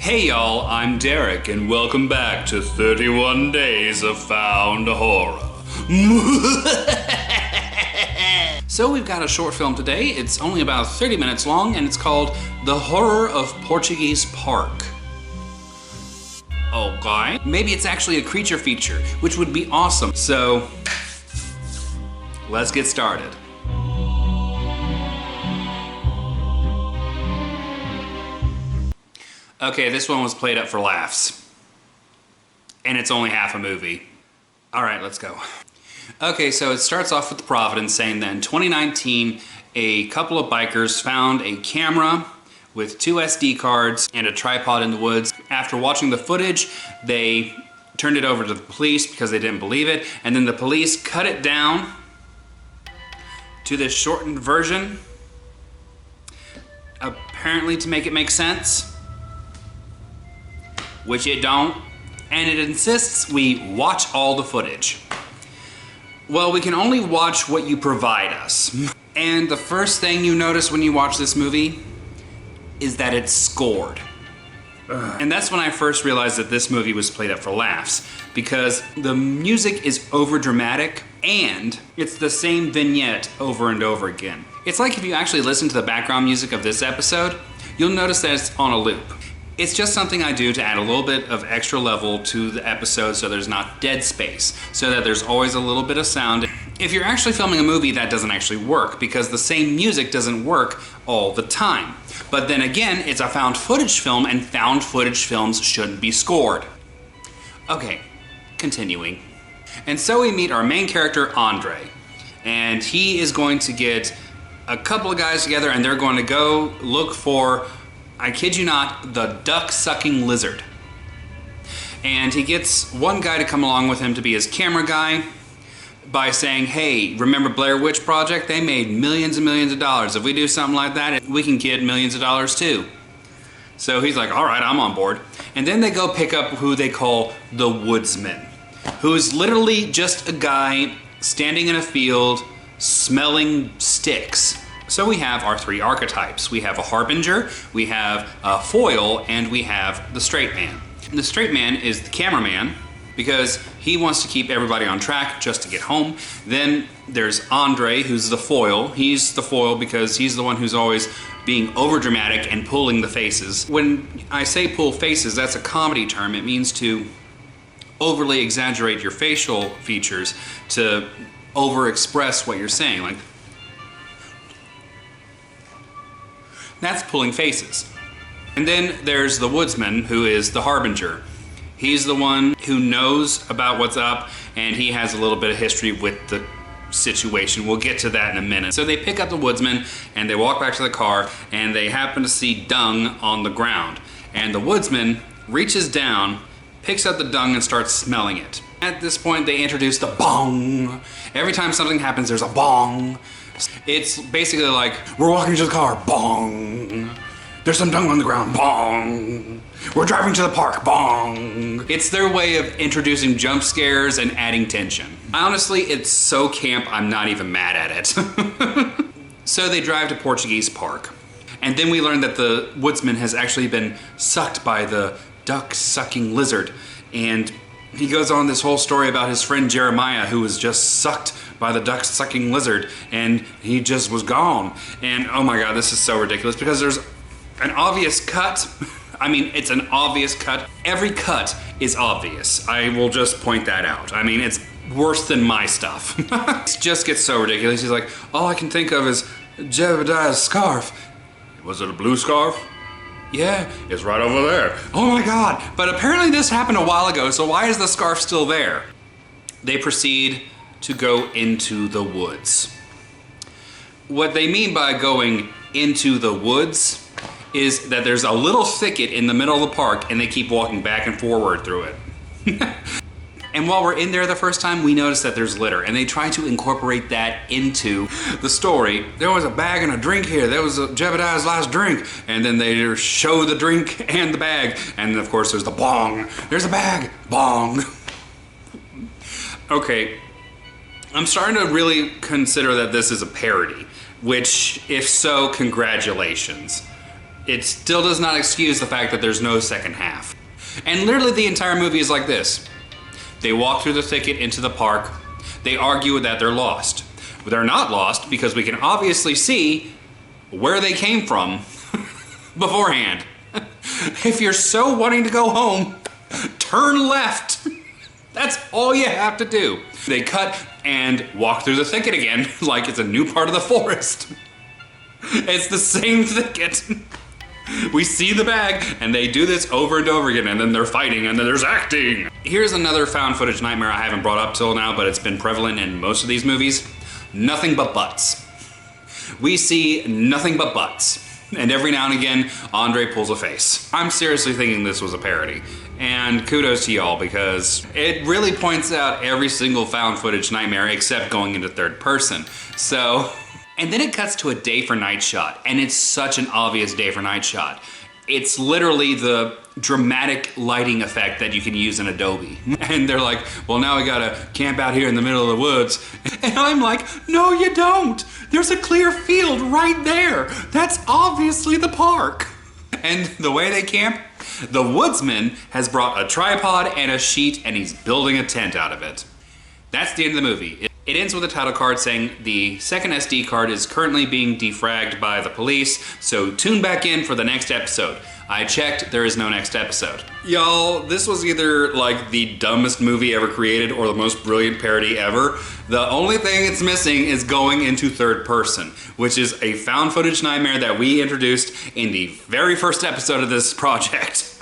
Hey y'all, I'm Derek, and welcome back to 31 Days of Found Horror. So we've got a short film today. It's only about 30 minutes long, and it's called The Horror of Portuguese Park. Okay. Maybe it's actually a creature feature, which would be awesome. So, let's get started. Okay, this one was played up for laughs. And it's only half a movie. Alright, let's go. Okay, so it starts off with Providence saying that in 2019, a couple of bikers found a camera with 2 SD cards and a tripod in the woods. After watching the footage, they turned it over to the police because they didn't believe it, and then the police cut it down to this shortened version, apparently to make it make sense. Which it don't, and it insists we watch all the footage. Well, we can only watch what you provide us. And the first thing you notice when you watch this movie is that it's scored. And that's when I first realized that this movie was played up for laughs, because the music is over dramatic and it's the same vignette over and over again. It's like if you actually listen to the background music of this episode, you'll notice that it's on a loop. It's just something I do to add a little bit of extra level to the episode so there's not dead space, so that there's always a little bit of sound. If you're actually filming a movie, that doesn't actually work because the same music doesn't work all the time. But then again, it's a found footage film and found footage films shouldn't be scored. Okay, continuing. And so we meet our main character, Andre, and he is going to get a couple of guys together and they're going to go look for, I kid you not, the duck-sucking lizard. And he gets one guy to come along with him to be his camera guy by saying, hey, remember Blair Witch Project? They made millions and millions of dollars. If we do something like that, we can get millions of dollars too. So he's like, all right, I'm on board. And then they go pick up who they call the woodsman, who is literally just a guy standing in a field smelling sticks. So we have our 3 archetypes. We have a harbinger, we have a foil, and we have the straight man. And the straight man is the cameraman because he wants to keep everybody on track just to get home. Then there's Andre, who's the foil. He's the foil because he's the one who's always being overdramatic and pulling the faces. When I say pull faces, that's a comedy term. It means to overly exaggerate your facial features to overexpress what you're saying. Like, that's pulling faces. And then there's the woodsman, who is the harbinger. He's the one who knows about what's up, and he has a little bit of history with the situation. We'll get to that in a minute. So they pick up the woodsman, and they walk back to the car, and they happen to see dung on the ground. And the woodsman reaches down, picks up the dung, and starts smelling it. At this point, they introduce the bong. Every time something happens, there's a bong. It's basically like, we're walking to the car, bong. There's some dung on the ground, bong. We're driving to the park, bong. It's their way of introducing jump scares and adding tension. Honestly, it's so camp, I'm not even mad at it. So they drive to Portuguese Park. And then we learn that the woodsman has actually been sucked by the duck-sucking lizard. And he goes on this whole story about his friend Jeremiah, who was just sucked by the duck-sucking lizard, and he just was gone. And oh my god, this is so ridiculous because there's an obvious cut. I mean, it's an obvious cut. Every cut is obvious. I will just point that out. I mean, it's worse than my stuff. It just gets so ridiculous. He's like, all I can think of is Jebediah's scarf. Was it a blue scarf? Yeah, it's right over there. Oh my god, but apparently this happened a while ago, so why is the scarf still there? They proceed to go into the woods. What they mean by going into the woods is that there's a little thicket in the middle of the park and they keep walking back and forward through it. And while we're in there the first time, we notice that there's litter, and they try to incorporate that into the story. There was a bag and a drink here. There was Jebediah's last drink. And then they show the drink and the bag. And of course there's the bong. There's a bag, bong. Okay, I'm starting to really consider that this is a parody, which, if so, congratulations. it still does not excuse the fact that there's no second half. And literally the entire movie is like this. They walk through the thicket into the park. They argue that they're lost. But they're not lost because we can obviously see where they came from beforehand. If you're so wanting to go home, turn left. That's all you have to do. They cut and walk through the thicket again like it's a new part of the forest. It's the same thicket. We see the bag, and they do this over and over again, and then they're fighting, and then there's acting. Here's another found footage nightmare I haven't brought up till now, but it's been prevalent in most of these movies. Nothing but butts. We see nothing but butts. And every now and again, Andre pulls a face. I'm seriously thinking this was a parody. And kudos to y'all, because it really points out every single found footage nightmare except going into third person. So... And then it cuts to a day for night shot, and it's such an obvious day for night shot. It's literally the dramatic lighting effect that you can use in Adobe. And they're like, well, now we gotta camp out here in the middle of the woods. And I'm like, no, you don't. There's a clear field right there. That's obviously the park. And the way they camp, the woodsman has brought a tripod and a sheet, and he's building a tent out of it. That's the end of the movie. It ends with a title card saying the second SD card is currently being defragged by the police, so tune back in for the next episode. I checked, there is no next episode. Y'all, this was either like the dumbest movie ever created or the most brilliant parody ever. The only thing it's missing is going into third person, which is a found footage nightmare that we introduced in the very first episode of this project.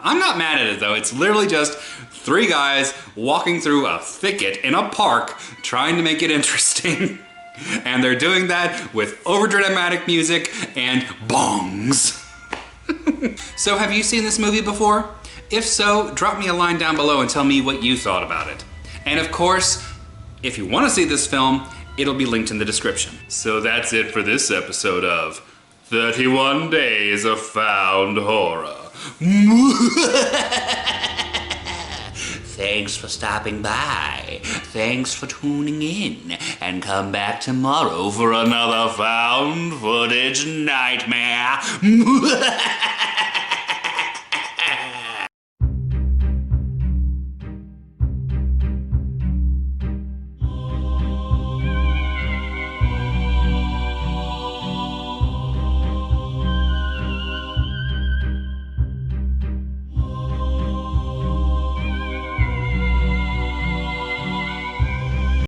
I'm not mad at it though, it's literally just 3 guys walking through a thicket in a park trying to make it interesting. And they're doing that with overdramatic music and bongs. So have you seen this movie before? If so, drop me a line down below and tell me what you thought about it. And of course, if you want to see this film, it'll be linked in the description. So that's it for this episode of 31 Days of Found Horror. Thanks for stopping by. Thanks for tuning in. And come back tomorrow for another found footage nightmare.